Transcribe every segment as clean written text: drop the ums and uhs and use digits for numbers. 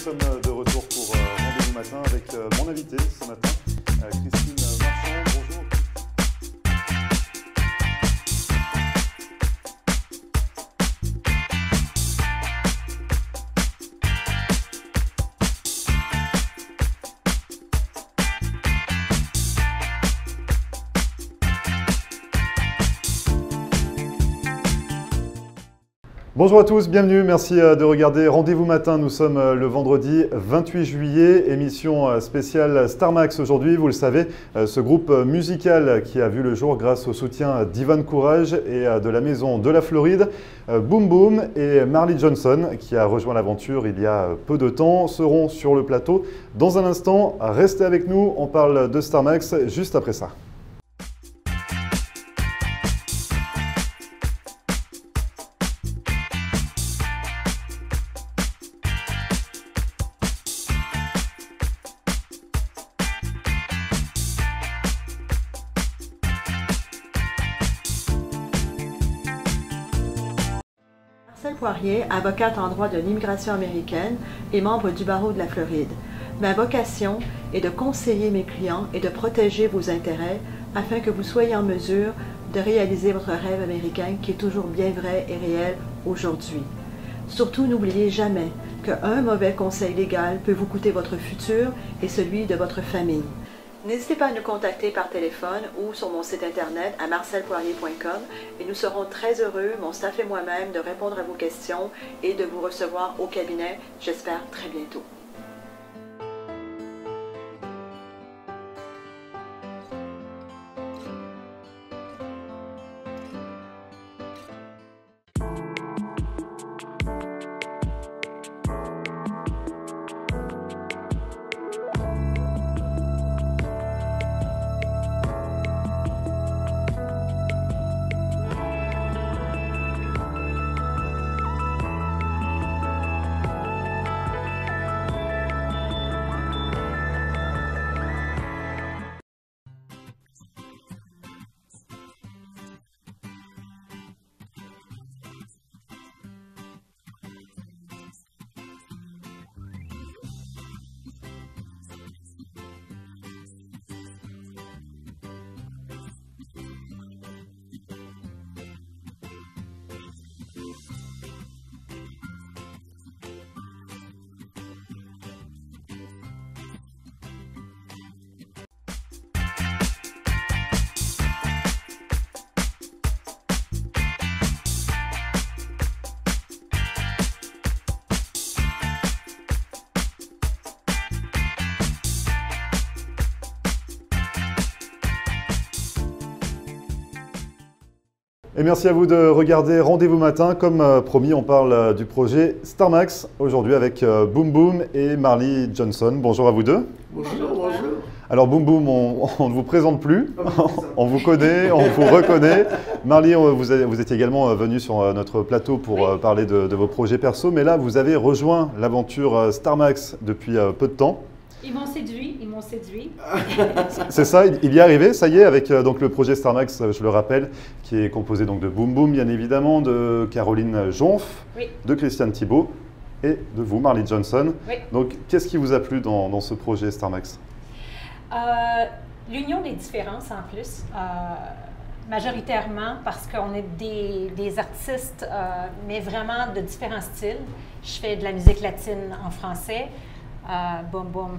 sommes de retour pour Rendez-vous Matin avec mon invité ce matin, Christine Marchand. Bonjour. Bonjour à tous, bienvenue, merci de regarder Rendez-vous Matin. Nous sommes le vendredi 28 juillet, émission spéciale Starmax aujourd'hui. Vous le savez, ce groupe musical qui a vu le jour grâce au soutien d'Ivan Courage et de la Maison de la Floride. Boom Boom et Marley Johnson, qui a rejoint l'aventure il y a peu de temps, seront sur le plateau dans un instant. Restez avec nous, on parle de Starmax juste après ça. Marcel Poirier, avocate en droit de l'immigration américaine et membre du barreau de la Floride. Ma vocation est de conseiller mes clients et de protéger vos intérêts afin que vous soyez en mesure de réaliser votre rêve américain qui est toujours bien vrai et réel aujourd'hui. Surtout, n'oubliez jamais qu'un mauvais conseil légal peut vous coûter votre futur et celui de votre famille. N'hésitez pas à nous contacter par téléphone ou sur mon site internet à marcelpoirier.com et nous serons très heureux, mon staff et moi-même, de répondre à vos questions et de vous recevoir au cabinet, j'espère très bientôt. Et merci à vous de regarder Rendez-vous Matin. Comme promis, on parle du projet Starmax aujourd'hui avec Boom Boom et Marley Johnson. Bonjour à vous deux. Bonjour, bonjour. Alors Boom Boom, on ne vous présente plus, on vous connaît, on vous reconnaît. Marley, vous étiez également venu sur notre plateau pour parler de vos projets perso, mais là vous avez rejoint l'aventure Starmax depuis peu de temps. Ils m'ont séduit, ils m'ont séduit. C'est ça, il y est arrivé, ça y est, avec donc le projet Starmax, je le rappelle, qui est composé donc de Boom Boom, bien évidemment, de Caroline Jonf, de Christiane Thibault et de vous, Marley Johnson. Oui. Donc, qu'est-ce qui vous a plu dans ce projet Starmax? L'union des différences en plus, majoritairement parce qu'on est des artistes, mais vraiment de différents styles. Je fais de la musique latine en français. Boom Boom.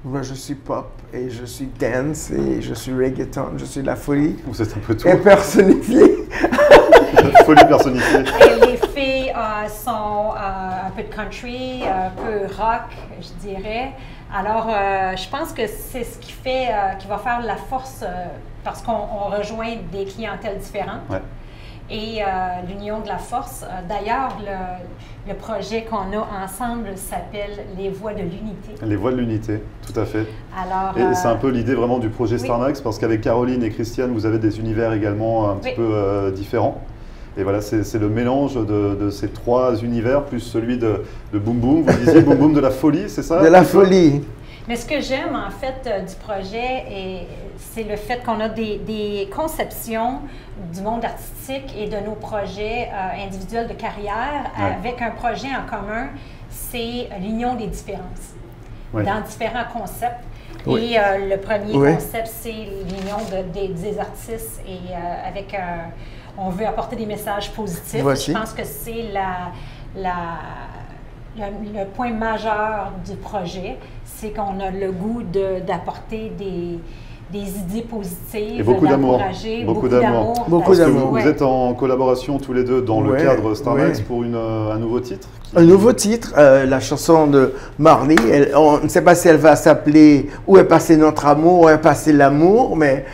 Moi, je suis pop et je suis dance et je suis reggaeton, je suis la folie. Vous êtes un peu tout. Et personnifiée. La folie personnifiée. Et les filles sont un peu de country, un peu rock, je dirais. Alors, je pense que c'est ce qui fait, qui va faire la force parce qu'on rejoint des clientèles différentes. Ouais. Et l'union de la force. D'ailleurs, le projet qu'on a ensemble s'appelle Les Voix de l'Unité. Les Voix de l'Unité, tout à fait. Alors, et c'est un peu l'idée vraiment du projet Starmax, parce qu'avec Caroline et Christiane, vous avez des univers également un petit peu différents. Et voilà, c'est le mélange de ces trois univers, plus celui de Boom Boom. Vous disiez Boom Boom de la folie, c'est ça? De la folie. Mais ce que j'aime en fait du projet, c'est le fait qu'on a des conceptions du monde artistique et de nos projets individuels de carrière avec un projet en commun, c'est l'union des différences dans différents concepts. Et le premier concept, c'est l'union des artistes et avec on veut apporter des messages positifs. Je pense que c'est le point majeur du projet, c'est qu'on a le goût d'apporter des idées positives, et beaucoup d'amour. Beaucoup d'amour. Beaucoup d'amour. Vous êtes en collaboration tous les deux dans le cadre StarMax pour un nouveau titre. Un nouveau titre, la chanson de Marley. On ne sait pas si elle va s'appeler « Où est passé notre amour » « Où est passé l'amour », mais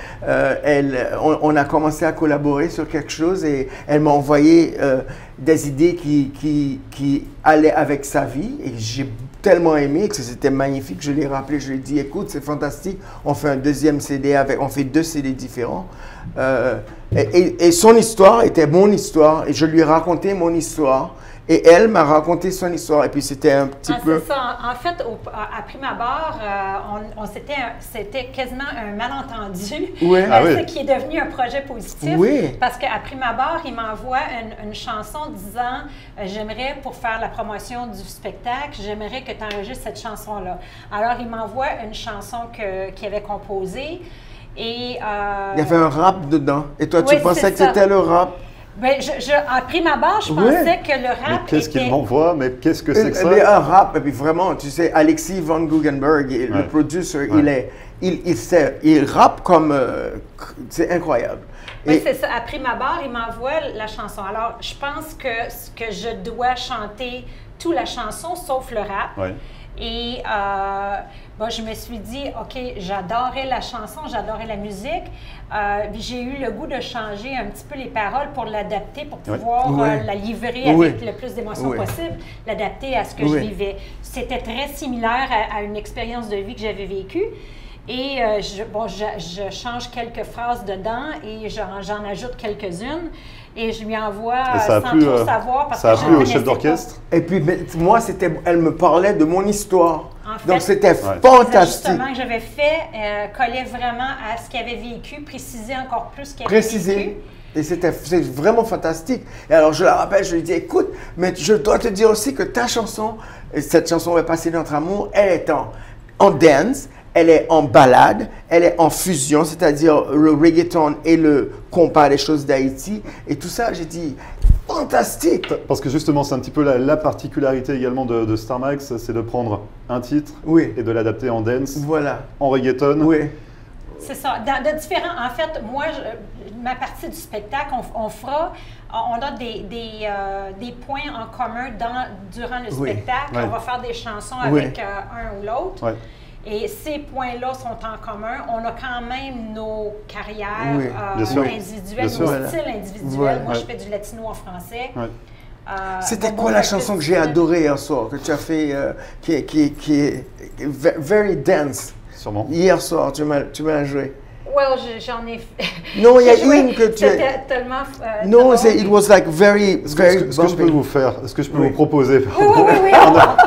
on a commencé à collaborer sur quelque chose et elle m'a envoyé des idées qui allaient avec sa vie et j'ai tellement aimé que c'était magnifique. Je l'ai rappelé, je lui ai dit « Écoute, c'est fantastique, on fait un deuxième CD, on fait 2 CD différents. » Et son histoire était mon histoire et je lui ai raconté mon histoire. Et elle m'a raconté son histoire. Et puis, c'était un petit peu... C'est ça. En fait, à prime abord, c'était quasiment un malentendu. Ce qui est devenu un projet positif. Parce qu'à prime abord, il m'envoie une chanson disant j'aimerais, pour faire la promotion du spectacle, j'aimerais que tu enregistres cette chanson-là. Alors, il m'envoie une chanson qu'il avait composée. Et, il y avait un rap dedans. Et toi, tu pensais que c'était le rap? Ben, à prime abord, je pensais que le rap mais qu'est-ce qu'il m'envoie? Mais qu'est-ce que c'est que ça? Un rap, et puis vraiment, tu sais, Alexis Van Guggenberg, le producer, il rappe comme... c'est incroyable. Oui, c'est ça. À prime abord, il m'envoie la chanson. Alors, je pense que je dois chanter toute la chanson, sauf le rap. Et je me suis dit, OK, j'adorais la chanson, j'adorais la musique. J'ai eu le goût de changer un petit peu les paroles pour l'adapter, pour pouvoir la livrer avec le plus d'émotion possible, l'adapter à ce que je vivais. C'était très similaire à une expérience de vie que j'avais vécue. Et je change quelques phrases dedans et j'en ajoute quelques-unes. Et je lui envoie sans trop savoir parce que ça a plu au chef d'orchestre. Et puis moi, elle me parlait de mon histoire. En fait, donc c'était fantastique. Justement que j'avais fait collait vraiment à ce qu'il avait vécu, préciser encore plus ce qu'il avait vécu. Et c'est vraiment fantastique. Et alors je la rappelle, je lui dis, écoute, mais je dois te dire aussi que ta chanson, cette chanson va passer notre amour, elle est en dance. Elle est en ballade, elle est en fusion, c'est-à-dire le reggaeton et le compas des choses d'Haïti. Et tout ça, j'ai dit, fantastique! Parce que justement, c'est un petit peu la particularité également de StarMax, c'est de prendre un titre et de l'adapter en dance, en reggaeton. C'est ça. De différents... En fait, moi, ma partie du spectacle, on a des points en commun durant le spectacle. On va faire des chansons avec un ou l'autre. Et ces points-là sont en commun. On a quand même nos carrières individuelles, nos styles individuels. Moi, je fais du latino en français. C'était quoi la chanson que j'ai adorée hier soir, que tu as fait, qui est very dance? Sûrement. Hier soir, tu m'as joué. J'en ai fait. Non, il y a une que tu... C'était tellement... non, it was like very... Est-ce que je peux vous faire? Est-ce que je peux vous proposer? Oui.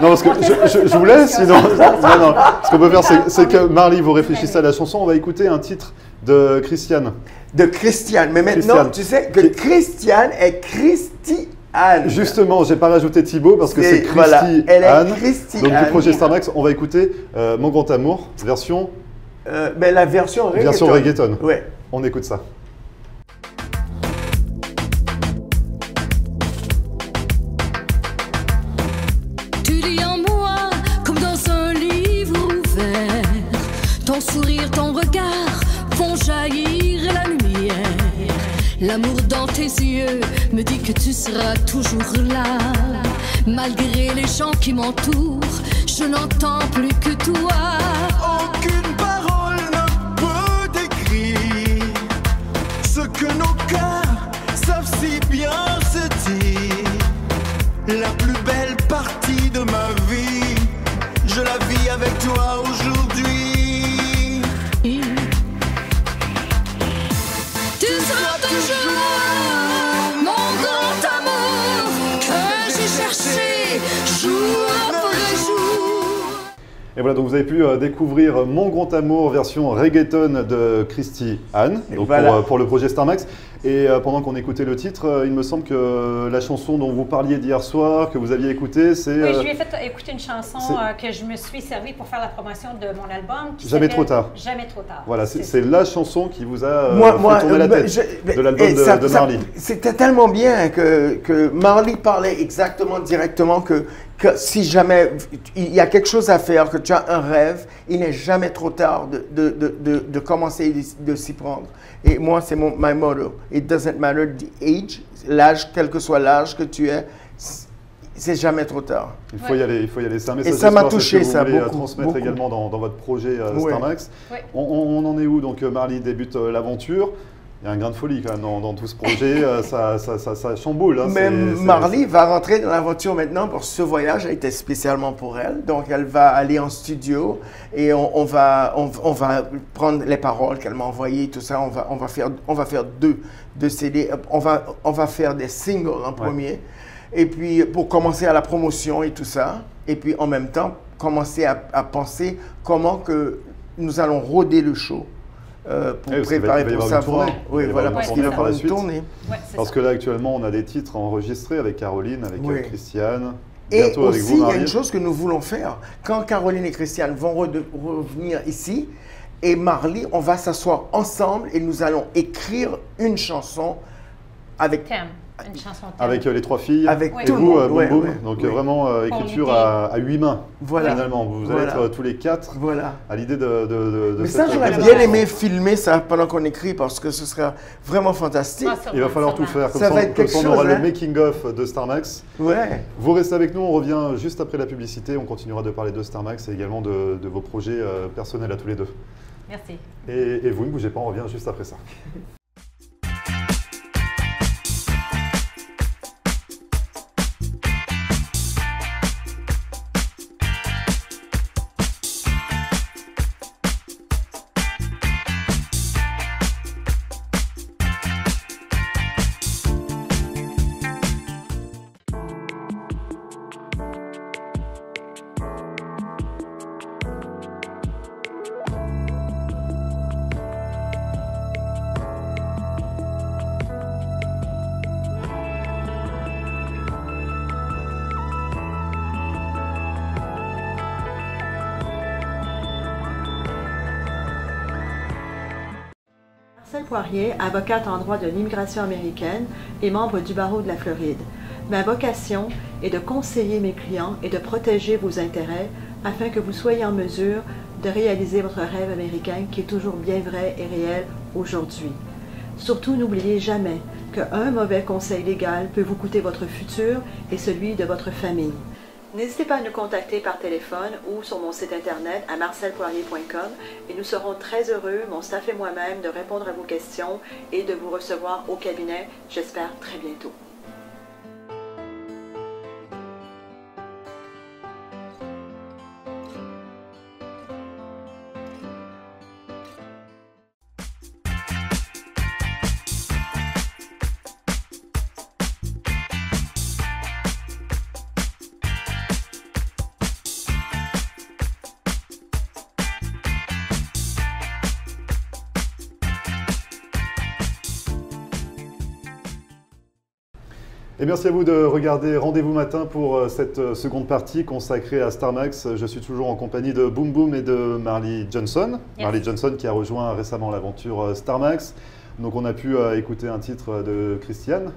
Non, parce que je vous laisse, sinon... Non. Ce qu'on peut faire, c'est que Marley, vous réfléchissez à la chanson. On va écouter un titre de Christiane. De Christiane. Mais maintenant, tu sais que Christiane est Christiane. Justement, j'ai pas rajouté Thibaut parce que c'est Christy elle est Anne. Christy Donc, Anne. du projet StarMax, on va écouter Mon Grand Amour, version... mais la version reggaeton. Version reggaeton. Ouais. On écoute ça. Tu lis en moi comme dans un livre ouvert. Ton sourire, ton regard font jaillir la lumière. L'amour dans tes yeux me dit que tu seras toujours là. Malgré les gens qui m'entourent, je n'entends plus que toi. Aucune parole ne peut décrire ce que nos cœurs savent si bien se dire. La plus belle partie de ma vie, je la vis avec toi aujourd'hui. Tu seras toujours mon grand amour que j'ai cherché jour après jour. Et voilà, donc vous avez pu découvrir Mon Grand Amour version reggaeton de Christy Anne, donc voilà. pour le projet Starmax. Et pendant qu'on écoutait le titre, il me semble que la chanson dont vous parliez d'hier soir, que vous aviez écoutée, c'est... Oui, je lui ai fait écouter une chanson que je me suis servi pour faire la promotion de mon album. Qui Jamais trop tard. Jamais trop tard. Voilà, c'est la chanson qui vous a fait tourner la tête de l'album de Marley. C'était tellement bien que Marley parlait exactement, directement que si jamais il y a quelque chose à faire, que tu as un rêve, il n'est jamais trop tard de commencer de s'y prendre. Et moi, c'est my motto. It doesn't matter the age, l'âge, quel que soit l'âge que tu es, c'est jamais trop tard. Il faut y aller, il faut y aller. C'est un message et ça m'a touché, que vous ça, voulez beaucoup, transmettre beaucoup. également dans votre projet Starmax. Ouais. On en est où? Donc Marley débute l'aventure. Il y a un grain de folie quand même dans tout ce projet, ça chamboule. Hein, mais Marley va rentrer dans l'aventure maintenant pour ce voyage, a été spécialement pour elle. Donc elle va aller en studio et on va prendre les paroles qu'elle m'a envoyées, tout ça. On va faire deux CD. On va faire des singles en premier. Et puis pour commencer à la promotion et tout ça. Et puis en même temps, commencer à penser comment que nous allons roder le show. Pour préparer pour savoir. Oui, voilà, parce qu'il va falloir une tournée. Parce que là, actuellement, on a des titres enregistrés avec Caroline, avec Christiane. Et aussi, il y a une chose que nous voulons faire. Quand Caroline et Christiane vont revenir ici, et Marley, on va s'asseoir ensemble et nous allons écrire une chanson avec... Thème. Une chanson thème. Avec les trois filles, avec et vous, Boum Boum. Donc vraiment écriture à 8 mains, voilà. Finalement. Vous allez être tous les 4 à l'idée de mais ça, j'aurais bien aimé filmer ça pendant qu'on écrit parce que ce serait vraiment fantastique. Il va falloir tout faire. Comme ça, on aura le making-of de Starmax. Ouais. Vous restez avec nous, on revient juste après la publicité. On continuera de parler de Starmax et également de vos projets personnels à tous les deux. Merci. Et vous ne bougez pas, on revient juste après ça. Marcel Poirier, avocate en droit de l'immigration américaine et membre du barreau de la Floride. Ma vocation est de conseiller mes clients et de protéger vos intérêts afin que vous soyez en mesure de réaliser votre rêve américain qui est toujours bien vrai et réel aujourd'hui. Surtout, n'oubliez jamais qu'un mauvais conseil légal peut vous coûter votre futur et celui de votre famille. N'hésitez pas à nous contacter par téléphone ou sur mon site internet à marcelpoirier.com et nous serons très heureux, mon staff et moi-même, de répondre à vos questions et de vous recevoir au cabinet, j'espère très bientôt. Et merci à vous de regarder Rendez-vous Matin pour cette seconde partie consacrée à Starmax. Je suis toujours en compagnie de Boum Boum et de Marley Johnson. Yes. Marley Johnson qui a rejoint récemment l'aventure Starmax. Donc on a pu écouter un titre de Christiane,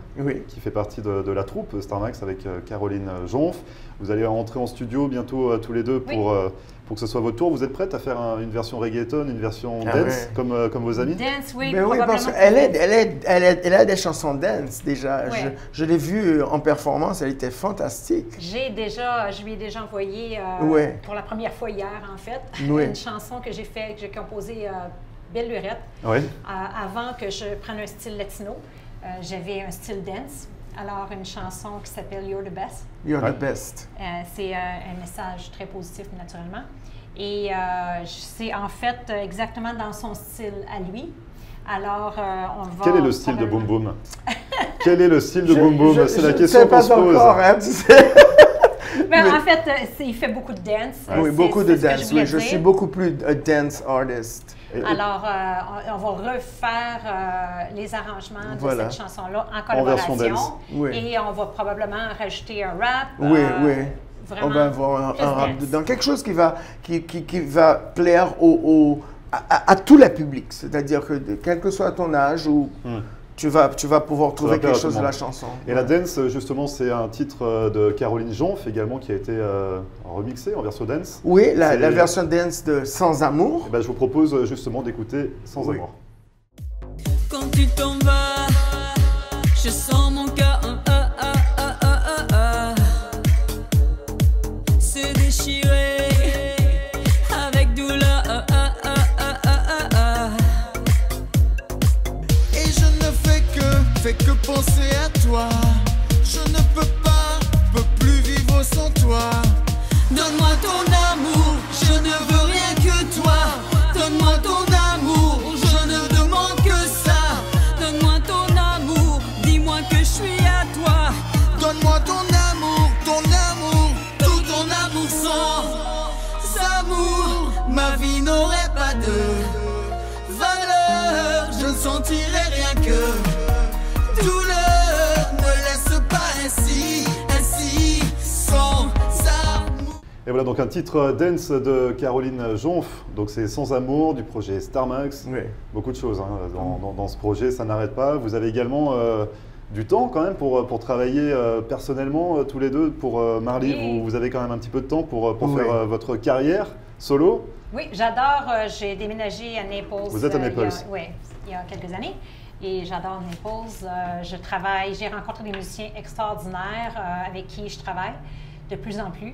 qui fait partie de la troupe Starmax avec Caroline Jonf. Vous allez entrer en studio bientôt tous les deux pour que ce soit votre tour. Vous êtes prête à faire une version reggaeton, une version dance, comme vos amis? Dance, oui. Mais oui, parce qu'elle a des chansons dance déjà. Oui. Je l'ai vue en performance, elle était fantastique. Je lui ai déjà envoyé pour la première fois hier, en fait, une chanson que j'ai composée Belle Lurette. Avant que je prenne un style latino, j'avais un style dance. Alors, une chanson qui s'appelle You're the Best. You're the Best. C'est un message très positif, naturellement. Et c'est en fait exactement dans son style à lui. Alors, on va... Quel est le style de Boum Boum? Quel est le style de Boum Boum? C'est la question qu'on se pose. Encore, hein, tu sais. Mais Oui. en fait, il fait beaucoup de dance. Oui, C'est- beaucoup de c'est ce que dance. voulais Oui, je dire. suis beaucoup plus un dance artist. Alors, on va refaire les arrangements Voilà. de cette chanson-là en En version collaboration. dance. Oui. Et on va probablement rajouter un rap. Oui, oui. Vraiment On va avoir plus un rap dance. dedans. Quelque chose qui va plaire à tout le public. C'est-à-dire que quel que soit ton âge, tu vas pouvoir trouver plaire à quelque tout chose le de la monde. chanson. Et la dance, justement, c'est un titre de Caroline Jonf également qui a été remixé en version dance. Oui, la C'est- version dance de Sans Amour. Eh ben, je vous propose justement d'écouter Sans Oui. Amour. Quand tu t'en vas, je sens mon cœur se déchirer avec douleur. Et je ne fais que penser à toi. Je ne peux plus vivre sans toi. Donne-moi ton amour, je ne veux rien que toi. Donne-moi ton amour, je ne demande que ça. Donne-moi ton amour, dis-moi que je suis à toi. Donne-moi ton amour, tout ton amour sans amour. Ma vie n'aurait pas de valeur. Je ne sentirais rien que douleur. Ne laisse pas ainsi sans amour. Et voilà donc un titre dance de Caroline Jonf. Donc c'est Sans Amour du projet Starmax. Oui. Beaucoup de choses hein, dans ce projet, ça n'arrête pas. Vous avez également du temps quand même pour travailler personnellement tous les deux. Pour Marley, Oui. vous avez quand même un petit peu de temps pour Oui. faire votre carrière solo. Oui, j'adore. J'ai déménagé à Naples. Vous êtes à Naples. Oui, il y a quelques années. Et j'adore Naples. Je travaille, j'ai rencontré des musiciens extraordinaires avec qui je travaille de plus en plus.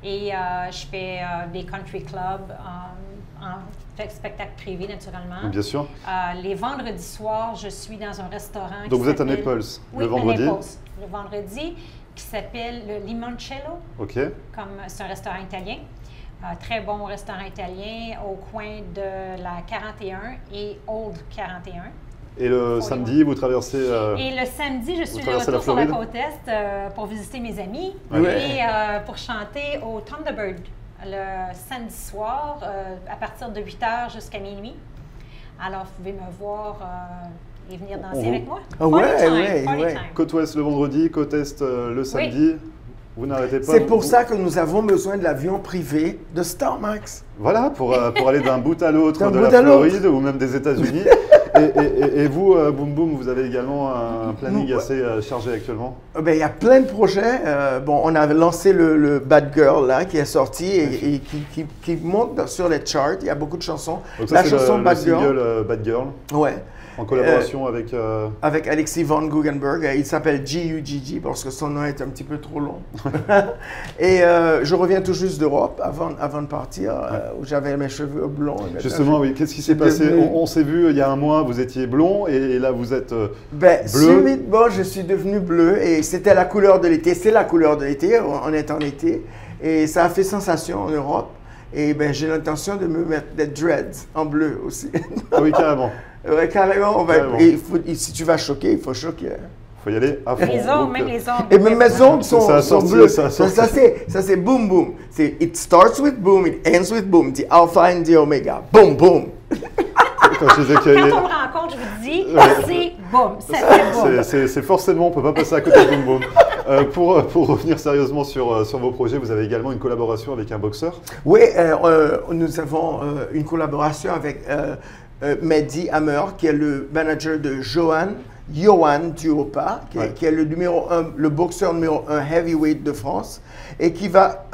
Et je fais des country clubs en spectacle privé, naturellement. Bien sûr. Les vendredis soirs, je suis dans un restaurant. Donc qui vous êtes à s'appelle- Naples Oui, le vendredi. à Naples, le vendredi, qui s'appelle le Limoncello. Ok. Comme c'est un restaurant italien. Très bon restaurant italien au coin de la 41 et Old 41. Et le samedi, vous traversez. Et le samedi, je suis de traversez la retour sur la Floride? côte Est pour visiter mes amis Ouais. et pour chanter au Thunderbird le samedi soir à partir de 8 h jusqu'à minuit. Alors, vous pouvez me voir et venir danser avec moi. Ah ouais, Party time, ouais, party ouais. time. Côte Ouest le vendredi, côte Est le samedi. Vous n'arrêtez pas. C'est pour vous- ça que nous avons besoin de l'avion privé de Starmax. Voilà, pour aller d'un bout à l'autre D'un de bout la à l'autre. Floride ou même des États-Unis. et vous, Boom Boom, vous avez également un planning Nous, assez chargé actuellement. Ben, il y a plein de projets. Bon, on a lancé le Bad Girl là, qui est sorti et qui monte sur les charts. Il y a beaucoup de chansons. Donc ça, La c'est chanson le Bad single Girl, Bad Girl, ouais, en collaboration avec. avec Alexis Van Guggenberg. Il s'appelle G.U.G.G. parce que son nom est un petit peu trop long. Et je reviens tout juste d'Europe avant de partir, où j'avais mes cheveux blonds. Et maintenant, Justement, oui, qu'est-ce qui s'est c'est passé? devenu- On s'est vu il y a un mois, vous étiez blond et là vous êtes. Ben, bleu. subitement, je suis devenu bleu et c'était la couleur de l'été. C'est la couleur de l'été, on est en été. Et ça a fait sensation en Europe. Et ben, j'ai l'intention de me mettre des dreads en bleu aussi. Ah oui, carrément. Ouais, carrément, on va. Carrément. Et si tu vas choquer, il faut choquer. Il faut y aller à fond. Les ongles, Donc, même les ongles. Et même mes ongles Ça a sont sorti, bleus. ça a Ça, sorti. c'est boom boom. C'est it starts with boom, it ends with boom. The alpha and the omega. Boom boom. Quand je disais qu'il y Quand avait- on me rencontre, je vous dis, c'est boum, ça fait boum. C'est forcément, on ne peut pas passer à côté de Boom Boom. Pour revenir sérieusement sur vos projets, vous avez également une collaboration avec un boxeur. Oui, nous avons une collaboration avec Mehdi Hammer, qui est le manager de Johan Duopa, Ouais. qui est le numéro 1, le boxeur numéro 1 heavyweight de France, et qui va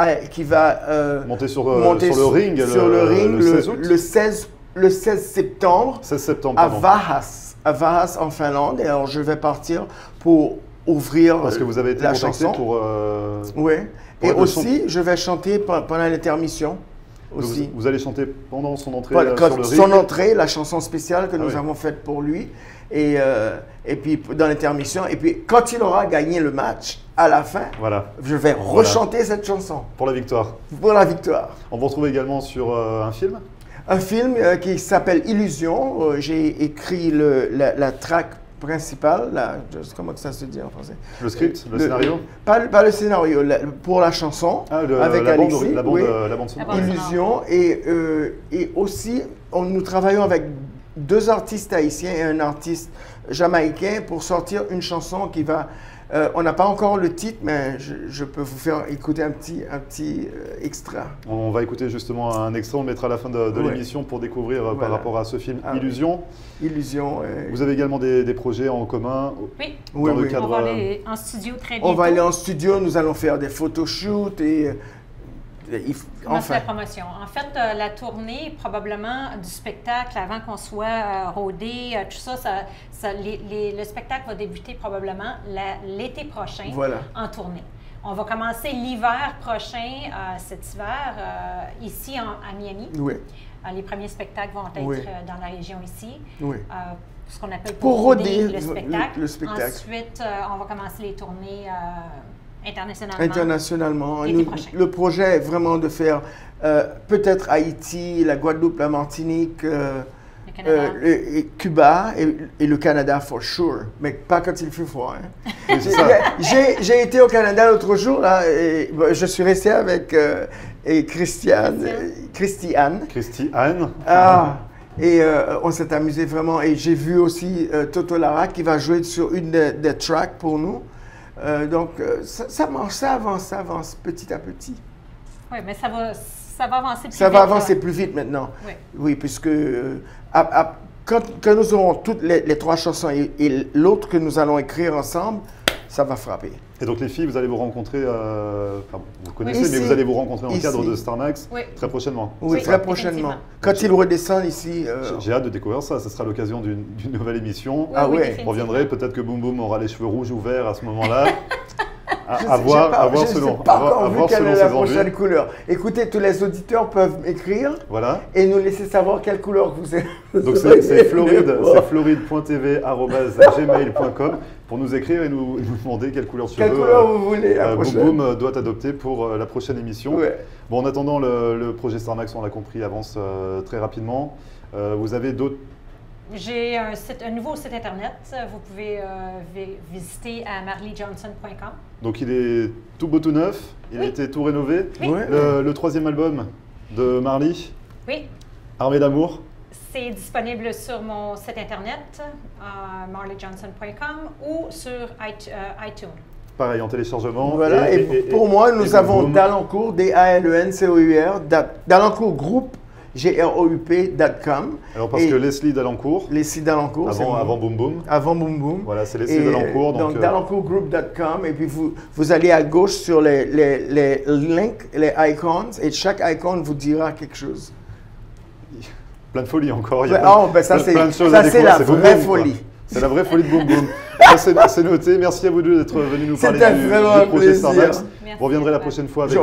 Monter sur monter le ring, sur le ring le 16 août. le 16 septembre 16 septembre, à pardon. Vahas en Finlande. Et alors je vais partir pour ouvrir Parce que vous avez été la contacté chanson. pour. Oui. pour Et être le aussi, je vais chanter pendant l'intermission. Donc, Aussi. vous allez chanter pendant son entrée Quand sur le ring. son entrée, la chanson spéciale que nous oui. avons faite pour lui, et puis dans l'intermission, et puis quand il aura gagné le match, à la fin, Voilà, je vais rechanter cette chanson pour la victoire. pour la victoire. On vous retrouve également sur un film. Un film qui s'appelle Illusion. J'ai écrit la track principal, comment ça se dit en français? Le script, le scénario? Pas le scénario, pour la chanson, avec Alexis, la bande sonore. Illusion, et aussi, nous travaillons avec 2 artistes haïtiens et un artiste jamaïcain pour sortir une chanson qui va... on n'a pas encore le titre, mais je peux vous faire écouter un petit extra. On va écouter justement un extrait, on le mettra à la fin de l'émission pour découvrir par rapport à ce film Illusion. Illusion. Vous avez également des projets en commun? Oui, dans le cadre... on va aller en studio très bientôt. On va aller en studio, nous allons faire des photoshoots et... Commence la promotion. En fait, la tournée, probablement, du spectacle, avant qu'on soit rodé, tout ça, le spectacle va débuter probablement l'été prochain en tournée. On va commencer l'hiver prochain, cet hiver, ici à Miami. Oui. Les premiers spectacles vont être dans la région ici. Oui. Ce qu'on appelle pour roder le spectacle. Ensuite, on va commencer les tournées internationalement. Le projet est vraiment de faire peut-être Haïti, la Guadeloupe, la Martinique, et Cuba et le Canada, for sure. Mais pas quand il fait froid. Hein. J'ai été au Canada l'autre jour, là, et je suis resté avec Christiane. Et on s'est amusé vraiment. Et j'ai vu aussi Toto Lara qui va jouer sur une des tracks pour nous. Donc, ça avance petit à petit. Oui, mais ça va avancer plus vite. Ça va avancer plus vite maintenant. Oui, puisque quand nous aurons toutes les 3 chansons et l'autre que nous allons écrire ensemble, ça va frapper. Et donc les filles, vous allez vous rencontrer, vous connaissez, mais vous allez vous rencontrer dans le cadre de Starmax très prochainement. Oui, très prochainement. Quand ils redescendent ici... J'ai hâte de découvrir ça, ce sera l'occasion d'une nouvelle émission. Oui, on reviendrai, peut-être que Boom Boom aura les cheveux rouges ou verts à ce moment-là. À voir selon quelle est la prochaine couleur. Écoutez, tous les auditeurs peuvent écrire et nous laisser savoir quelle couleur vous êtes. Donc c'est floride.tv@gmail.com pour nous écrire et nous demander quelle couleur tu veux. Quelle couleur vous voulez la prochaine. Boom Boom doit adopter pour la prochaine émission. Bon, en attendant, le projet Starmax, on l'a compris, avance très rapidement. Vous avez d'autres... J'ai un nouveau site Internet. Vous pouvez visiter à marleyjohnson.com. Donc, il est tout beau, tout neuf. Il a été tout rénové. Le 3e album de Marley. Oui. Armée d'amour. C'est disponible sur mon site Internet, marleyjohnson.com ou sur iTunes. Pareil, en téléchargement. Voilà. Et pour moi, nous avons Dalencourt, DALENCOUR, Dalencourt Group. GROUP.com. Alors parce que Leslie Dalencourt. Leslie Dalencourt. Avant Boom Boom. Avant Boom Boom. Voilà, c'est Leslie Dalencourt. Donc dalencourtgroup.com. Et puis vous allez à gauche sur les links, les icons. Et chaque icône vous dira quelque chose. Plein de folie encore. Il y a ça c'est la vraie folie. C'est la vraie folie de Boom Boom. C'est noté. Merci à vous deux d'être venus nous parler du projet Starmax. Vous reviendrez la prochaine fois avec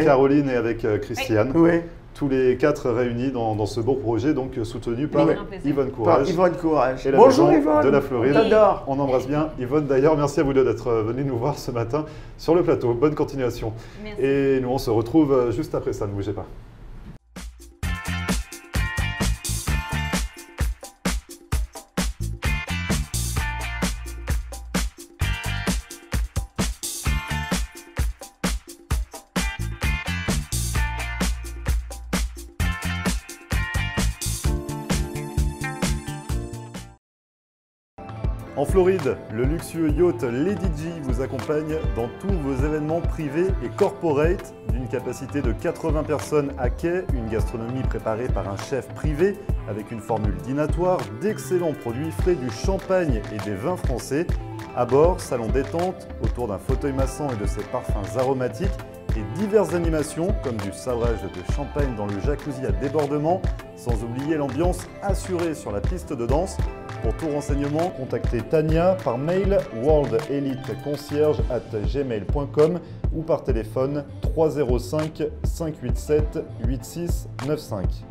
Caroline et avec Christiane. Oui. Tous les 4 réunis dans ce beau projet, donc soutenu par Yvonne Courage. Et la Bonjour maison Yvonne. De la Floride. J'adore. On embrasse bien Yvonne d'ailleurs. Merci à vous deux d'être venus nous voir ce matin sur le plateau. Bonne continuation. Merci. Et nous on se retrouve juste après ça, ne bougez pas. En Floride, le luxueux yacht Lady G vous accompagne dans tous vos événements privés et corporate d'une capacité de 80 personnes à quai, une gastronomie préparée par un chef privé avec une formule dînatoire, d'excellents produits frais, du champagne et des vins français. À bord, salon détente autour d'un fauteuil massant et de ses parfums aromatiques et diverses animations comme du sabrage de champagne dans le jacuzzi à débordement, sans oublier l'ambiance assurée sur la piste de danse. Pour tout renseignement, contactez Tania par mail worldeliteconcierge@gmail.com ou par téléphone 305 587 8695.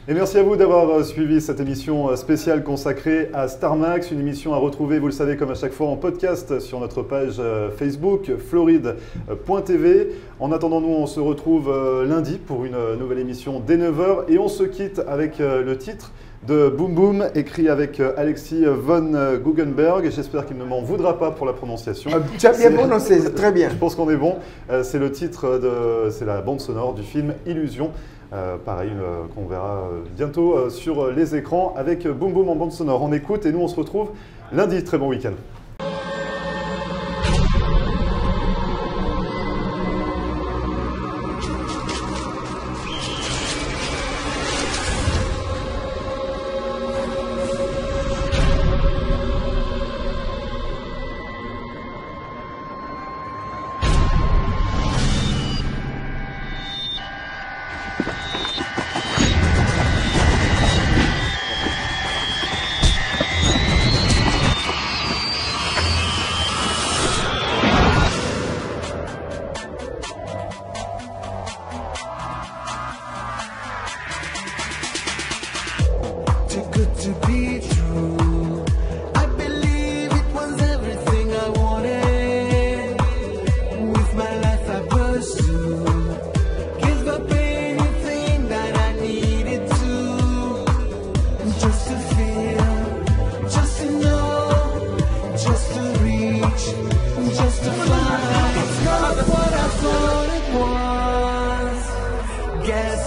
Et merci à vous d'avoir suivi cette émission spéciale consacrée à StarMax, une émission à retrouver, vous le savez, comme à chaque fois en podcast sur notre page Facebook floride.tv. En attendant, nous, on se retrouve lundi pour une nouvelle émission dès 9h et on se quitte avec le titre de Boom Boom, écrit avec Alexis von Guggenberg, et j'espère qu'il ne m'en voudra pas pour la prononciation. Tu as bien prononcé, c'est très bien. Je pense qu'on est bon. C'est le titre c'est la bande sonore du film Illusion. Pareil, qu'on verra bientôt sur les écrans avec Boom Boom en bande sonore. On écoute et nous on se retrouve lundi. Très bon week-end.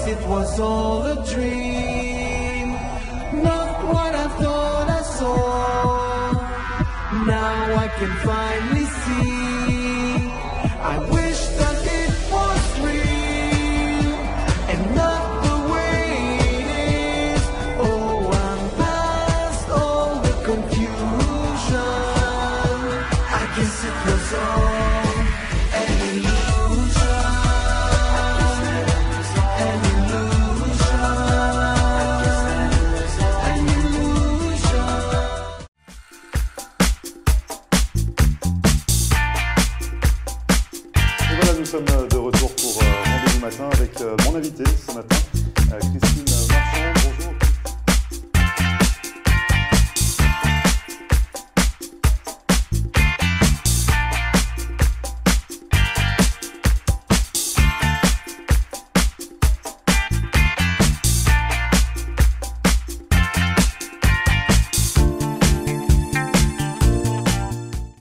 It was all a dream, not what I thought I saw. Now I can finally see. I wish that it was real and not the way it is. Oh, I'm past all the confusion. I guess it was all an illusion. Nous sommes de retour pour Rendez-vous matin avec mon invité ce matin, Christine Martin.